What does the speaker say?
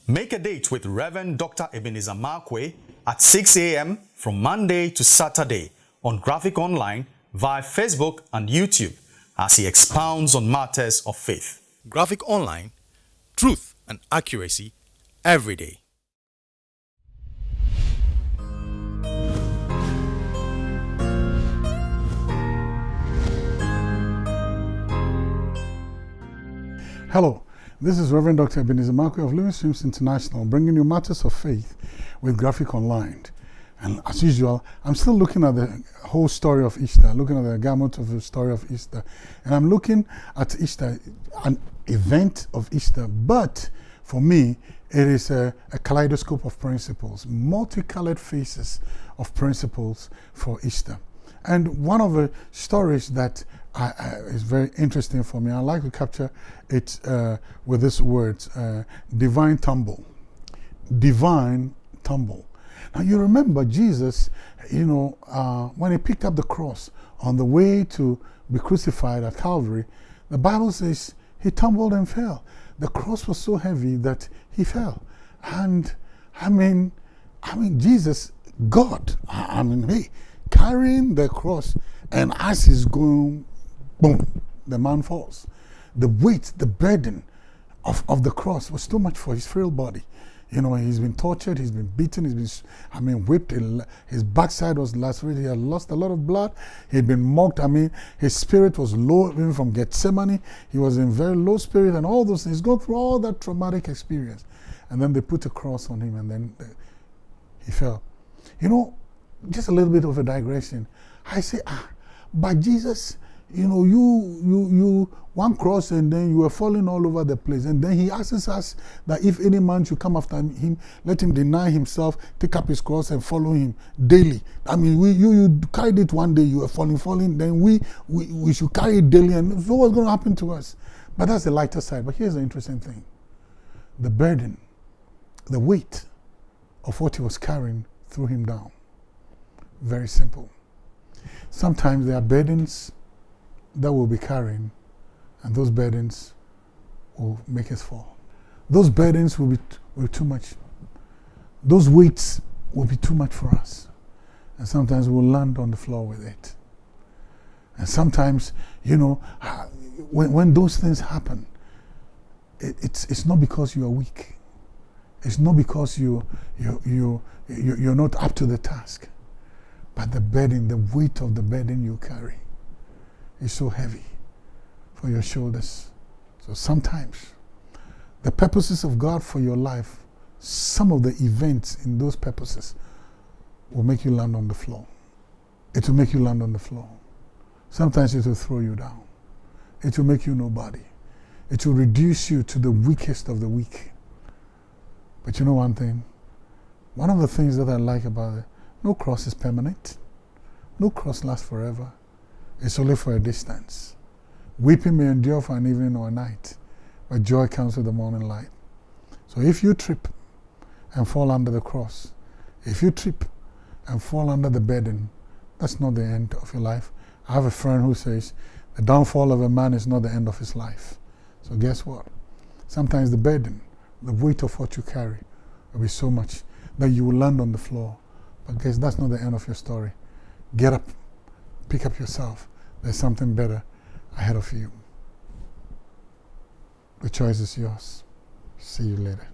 Make a date with Reverend Dr. Ebenezer Markwei at 6 a.m. from Monday to Saturday on Graphic Online via Facebook and YouTube as he expounds on matters of faith. Graphic Online, truth and accuracy every day. Hello, this is Reverend Dr. Ebenezer Markwei of Living Streams International, bringing you matters of faith with Graphic Online. And as usual, I'm still looking at the whole story of Easter, looking at the gamut of the story of Easter. And I'm looking at Easter, an event of Easter, but for me, it is a kaleidoscope of principles, multicolored faces of principles for Easter. And one of the stories that is very interesting for me, I like to capture it with these words, divine tumble. Divine tumble. Now you remember Jesus, when he picked up the cross on the way to be crucified at Calvary, the Bible says he tumbled and fell. The cross was so heavy that he fell. And I mean Jesus, God, carrying the cross, and as he's going, boom, the man falls. The weight, the burden of the cross was too much for his frail body. He's been tortured, he's been beaten, he's been whipped, his backside was lacerated, he had lost a lot of blood, he'd been mocked, his spirit was low, even from Gethsemane, he was in very low spirit and all those things. He's gone through all that traumatic experience. And then they put a cross on him and then he fell. Just a little bit of a digression. I say, but Jesus, you one cross and then you were falling all over the place. And then he asks us that if any man should come after him, let him deny himself, take up his cross and follow him daily. You carried it one day, you were falling, then we should carry it daily, and so what's going to happen to us? But that's the lighter side. But here's the interesting thing. The burden, the weight of what he was carrying threw him down. Very simple. Sometimes there are burdens that we'll be carrying, and those burdens will make us fall. Those burdens will be too much. Those weights will be too much for us. And sometimes we'll land on the floor with it. And sometimes, when those things happen, it's not because you are weak. It's not because you're not up to the task. But the burden, the weight of the burden you carry is so heavy for your shoulders. So sometimes the purposes of God for your life, some of the events in those purposes will make you land on the floor. It will make you land on the floor. Sometimes it will throw you down. It will make you nobody. It will reduce you to the weakest of the weak. But you know one thing? One of the things that I like about it, no cross is permanent. No cross lasts forever. It's only for a distance. Weeping may endure for an evening or a night, but joy comes with the morning light. So if you trip and fall under the cross, if you trip and fall under the burden, that's not the end of your life. I have a friend who says, the downfall of a man is not the end of his life. So guess what? Sometimes the burden, the weight of what you carry will be so much that you will land on the floor. But guess that's not the end of your story. Get up, pick up yourself. There's something better ahead of you. The choice is yours. See you later.